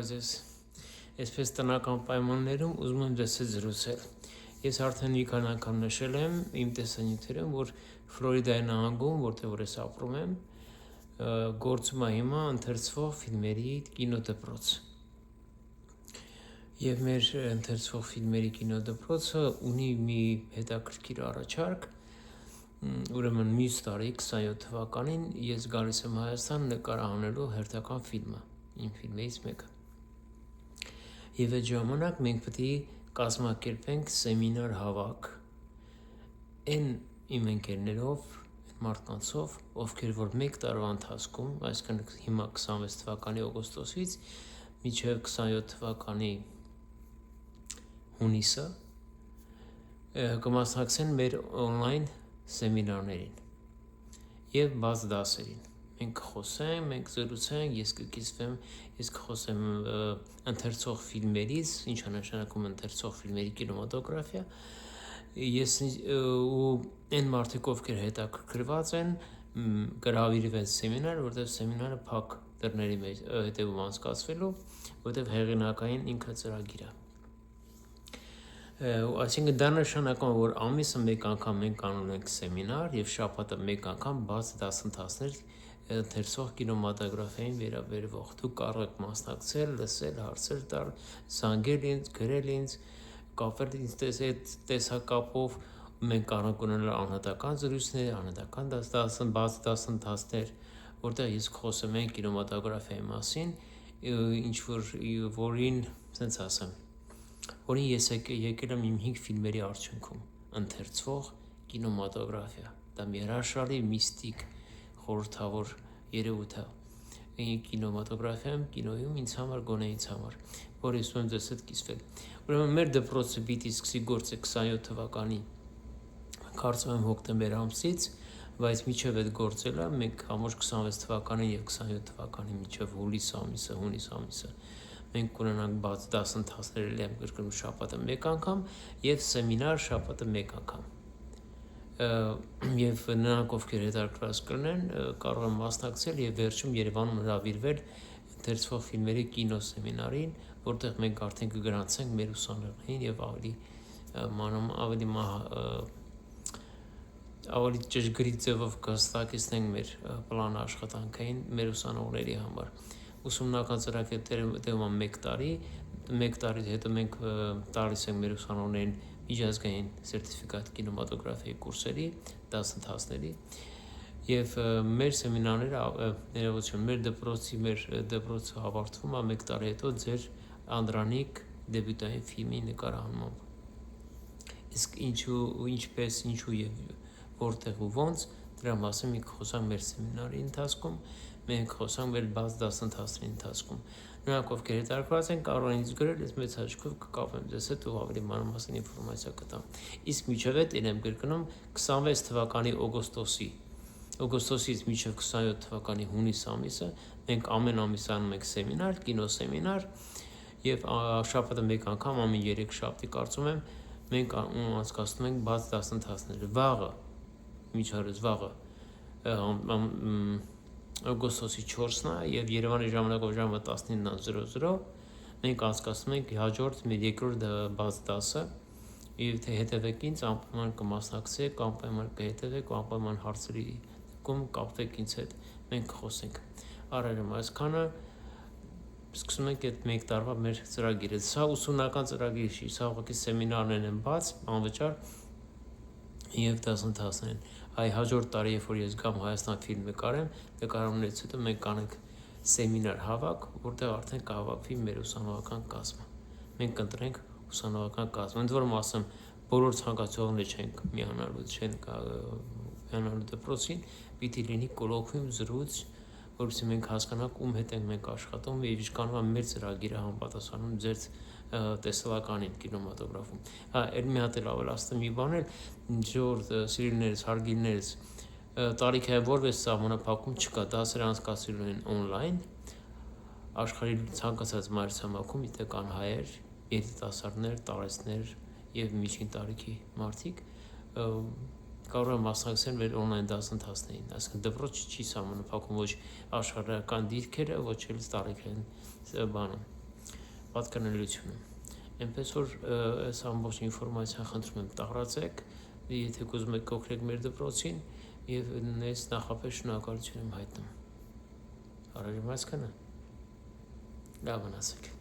Բարեզես, այսպես տնական պայմաններում ուզում եմ ձեզ հետ զրուցել։ Ես արդեն մի քանի անգամ նշել եմ իմ տեսանյութերում, որ Ֆլորիդայի նահանգում, որտեղ որ ես ապրում եմ, գործում է հիմա ընթերցվող ֆիլմերի կինոդպրոց։ Եվ մեր ընթերցվող ֆիլմերի կինոդպրոցը ունի մի հետաքրքիր առաջարկ, ուրեմն մյուս տարի 27 թվականին ես գալիս եմ Հայաստան նկարահանելու հերթական ֆիլմը, իմ ֆիլմերից մեկը։ Եվ այդ ժամանակ մենք պետք է կազմակերպենք սեմինար հավաք այն իմ ընկերներով, մարդկանցով, ովքեր որ մեկ տարվա ընթացքում, այսինքն հիմա 26 թվականի օգոստոսից մինչև 27 թվականի հունիսը կմասնակցեն մեր օնլայն սեմինարներին և բաց դասերին։ Մենք կխոսենք, մենք զրուցենք, ես կկիսվեմ, ես կխոսեմ ընթերցող ֆիլմերից, ինչ է նշանակում ընթերցող ֆիլմերի կինեմատոգրաֆիա, ես ու այն մարդիկ, ովքեր հետաքրքրված են, կհրավիրվեն սեմինար, որտեղ սեմինարը փակ դռների հետևում անցկացվելու, որտեղ հեղինակային ինքը ծրագիր է։ Այսինքն դա նշանակում է, որ ամիսը մեկ անգամ մենք անում ենք սեմինար և շաբաթը մեկ անգամ բաց դասընթացներ ընթերցող կինեմատոգրաֆիային վերաբերվող։ Դուք կարող եք մասնակցել, լսել, հարցեր տալ, զանգել ինձ, գրել ինձ, կապվել ինձ հետ տեսակապով, մենք կարող ենք ունենալ անհատական զրույցներ, անհատական բաց դասընթացներ, որտեղ ես խոսում եմ կինեմատոգրաֆիայի մասին, որին ես եկել եմ իմ 5 ֆիլմերի արդյունքում, ընթերցվող կինեմատոգրաֆիա, դա մի հրաշալի միստիկ խորհրդավոր երևույթ է կինեմատոգրաֆիայում, կինոյում ինձ համար, գոնե ինձ համար, որ ես ուզում եմ ձեզ հետ կիսվել։ Ուրեմն մեր դպրոցը պիտի սկսի գործը 27 թվականի, կարծում եմ հոկտեմբեր ամսից, բայց մինչև այդ գործելը մենք ամոթ 26 թվականին և 27 թվականի մինչև հունիս ամիսը մենք կունենանք բաց դասընթացներ եմ կրկնում շաբաթը մեկ անգամ և սեմինար շաբաթը մեկ անգամ։ Եվ նրանք, ովքեր հետաքրքրված կլինեն, կարող են մասնակցել և վերջում Երևանում հրավիրվել ընթերցվող ֆիլմերի կինոսեմինարին, որտեղ մենք արդեն կգրանցենք մեր ուսանողներին և ավելի ճշգրիտ ձևով կհստակեցնենք մեր պլանը աշխատանքային մեր ուսանողների համար։ Ուսումնական ծրագիրը տևում է 1 տարի, 1 տարի հետո մենք տալիս ենք մեր ուսանողներին միջազգային սերտիֆիկատ կինեմատոգրաֆիայի կուրսերի, դասընթացների և մեր սեմինարները, մեր դպրոցը ավարտվում է 1 տարի հետո ձեր անդրանիկ դեբյուտային ֆիլմի նկարահանմամբ։ Իսկ ինչպես, ինչու և որտեղ ու ոնց, դրա մասին մենք խոսանք մեր սեմինարի ընթացքում, մենք խոսանք մեր բաց դասընթացների ընթացքում։ Նրանք, ովքեր հետաքրքրված են, կարող են ինձ գրել, ես մեծ հաճույքով կկապվեմ ձեզ հետ ու ավելի մանրամասն ինֆորմացիա կտամ։ Իսկ մինչև այդ եմ կրկնում 26 թվականի օգոստոսից մինչև 27 թվականի հունիս ամիսը մենք ամեն ամիս անում ենք սեմինար, կինոսեմինար և շաբաթը մեկ անգամ ամեն 3 շաբթի կարծում եմ մենք անցկացնում ենք բաց դասընթացներ։ Վաղը օգոստոսի 4-ն է և Երևանի ժամանակով ժամը 19:00 մենք անցկացնում ենք հաջորդ մեր երկրորդ բաց դասը և թե հետևեք ինձ, անպայման կմասնակցեք, անպայման կհետևեք, անպայման հարցերի դեպքում կապվեք ինձ հետ, մենք կխոսենք։ Առայժմ այսքանը, սկսում ենք այդ 1 տարվա մեր ծրագիրը։ Սա ուսումնական ծրագիր չի, սա ուղղակի սեմինարներ են բաց, անվճար և դասընթացներ են։ Հաջորդ տարի, երբ որ ես գամ Հայաստան ֆիլմ նկարեմ, նկարահանումներից հետո մենք կանենք սեմինար հավաք, որտեղ արդեն կհավաքվի մեր ուսանողական կազմը։ Մենք կընտրենք ուսանողական կազմ, ընդ որում ասեմ, բոլոր ցանկացողները չեն միանալու դպրոցին, պիտի լինի կոլոկվիում, զրույց, որովհետեւ մենք հասկանանք ում հետ ենք մենք աշխատում և ինչքանով մեր ծրագիրը համապատասխանում ձեր տեսլականին կինեմատոգրաֆում։ Էլ մի հատ էլ ավելացնեմ մի բան էլ, սիրելիներս, հարգելիներս, տարիքային որևէ սահմանափակում չկա, դասերը անցկացվելու են օնլայն, աշխարհի ցանկացած մայրցամաքում, եթե կան հայեր, երիտասարդներ, տարեցներ և միջին տարիքի մարդիկ, կարող են մասնակցել մեր օնլայն դասընթացներին, այսինքն դպրոցը չի սահմանափակում ոչ աշխարհական դիրքերը, ոչ էլ տարիքային բանը։ պատկանելությունը։ Այնպես որ այս ամբողջ ինֆորմացիան խնդրում եմ տարածեք, եթե ուզում եք օգնեք մեր դպրոցին եւ ես նախապես շնորհակալություն եմ հայտնում։ Արժանի մասկանը լավ մնացեք։